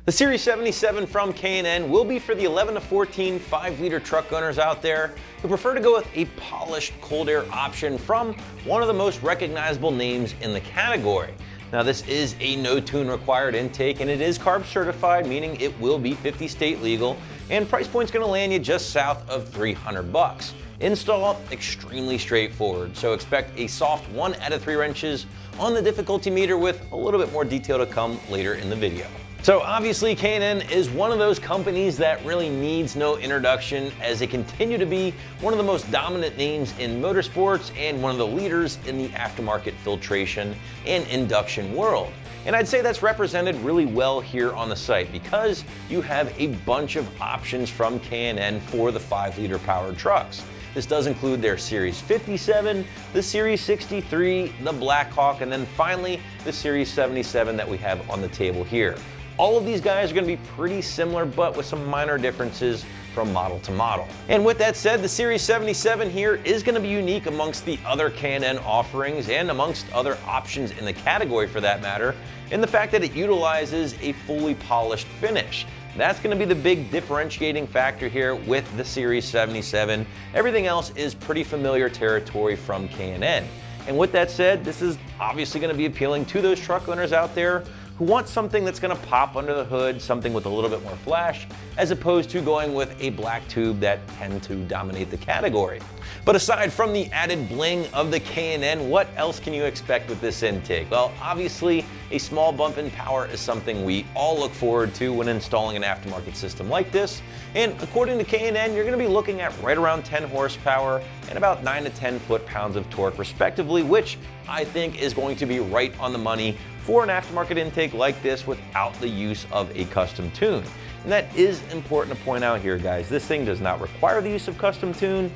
The Series 77 from K&N will be for the 11 to 14 5-liter truck owners out there who prefer to go with a polished cold air option from one of the most recognizable names in the category. Now, this is a no tune required intake and it is CARB certified, meaning it will be 50 state legal, and price point's gonna land you just south of $300. Install, extremely straightforward, so expect a soft 1 out of 3 wrenches on the difficulty meter with a little bit more detail to come later in the video. So obviously K&N is one of those companies that really needs no introduction, as they continue to be one of the most dominant names in motorsports and one of the leaders in the aftermarket filtration and induction world. And I'd say that's represented really well here on the site because you have a bunch of options from K&N for the 5-liter powered trucks. This does include their Series 57, the Series 63, the Blackhawk, and then finally the Series 77 that we have on the table here. All of these guys are going to be pretty similar, but with some minor differences from model to model. And with that said, the Series 77 here is going to be unique amongst the other K&N offerings and amongst other options in the category for that matter, in the fact that it utilizes a fully polished finish. That's going to be the big differentiating factor here with the Series 77. Everything else is pretty familiar territory from K&N. And with that said, this is obviously going to be appealing to those truck owners out there who want something that's going to pop under the hood, something with a little bit more flash, as opposed to going with a black tube that tend to dominate the category. But aside from the added bling of the K&N, what else can you expect with this intake? Well, obviously, a small bump in power is something we all look forward to when installing an aftermarket system like this. And according to K&N, you're going to be looking at right around 10 horsepower and about 9 to 10 foot-pounds of torque respectively, which I think is going to be right on the money for an aftermarket intake like this without the use of a custom tune. And that is important to point out here, guys. This thing does not require the use of custom tune.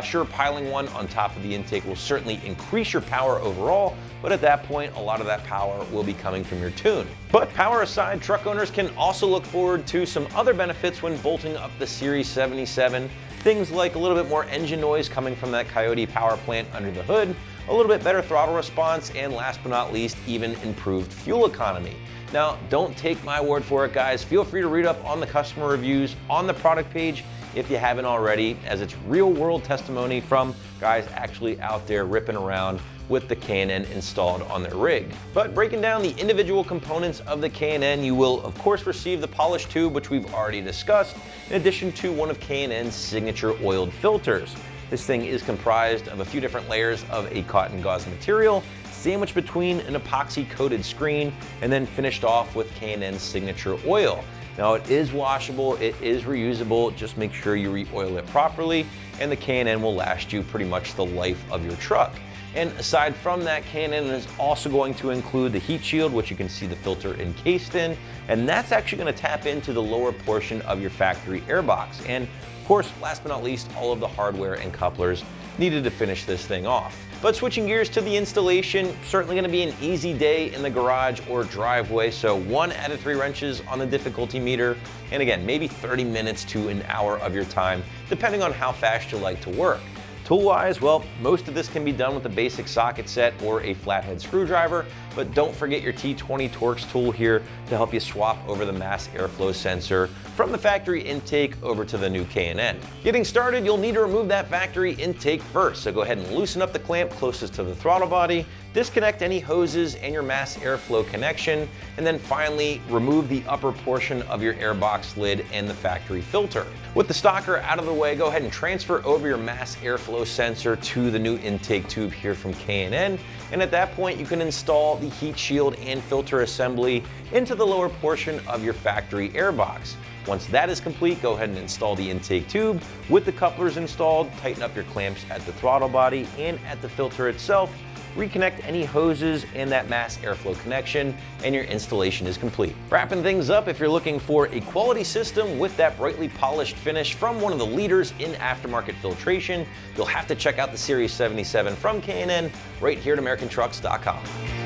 Sure, piling one on top of the intake will certainly increase your power overall, but at that point, a lot of that power will be coming from your tune. But power aside, truck owners can also look forward to some other benefits when bolting up the Series 77. Things like a little bit more engine noise coming from that Coyote power plant under the hood, a little bit better throttle response, and last but not least, even improved fuel economy. Now, don't take my word for it, guys. Feel free to read up on the customer reviews on the product page if you haven't already, as it's real-world testimony from guys actually out there ripping around with the K&N installed on their rig. But breaking down the individual components of the K&N, you will of course receive the polished tube, which we've already discussed, in addition to one of K&N's signature oiled filters. This thing is comprised of a few different layers of a cotton gauze material, sandwiched between an epoxy coated screen, and then finished off with K&N's signature oil. Now, it is washable, it is reusable, just make sure you re-oil it properly, and the K&N will last you pretty much the life of your truck. And aside from that, K&N is also going to include the heat shield, which you can see the filter encased in, and that's actually going to tap into the lower portion of your factory airbox. And of course, last but not least, all of the hardware and couplers needed to finish this thing off. But switching gears to the installation, certainly going to be an easy day in the garage or driveway, so 1 out of 3 wrenches on the difficulty meter, and again, maybe 30 minutes to an hour of your time, depending on how fast you like to work. Tool-wise, well, most of this can be done with a basic socket set or a flathead screwdriver, but don't forget your T20 Torx tool here to help you swap over the mass airflow sensor from the factory intake over to the new K&N. Getting started, you'll need to remove that factory intake first, so go ahead and loosen up the clamp closest to the throttle body, disconnect any hoses and your mass airflow connection, and then finally remove the upper portion of your airbox lid and the factory filter. With the stocker out of the way, go ahead and transfer over your mass airflow sensor to the new intake tube here from K&N, and at that point you can install the heat shield and filter assembly into the lower portion of your factory airbox. Once that is complete, go ahead and install the intake tube with the couplers installed, tighten up your clamps at the throttle body and at the filter itself, reconnect any hoses and that mass airflow connection, and your installation is complete. Wrapping things up, if you're looking for a quality system with that brightly polished finish from one of the leaders in aftermarket filtration, you'll have to check out the Series 77 from K&N right here at AmericanTrucks.com.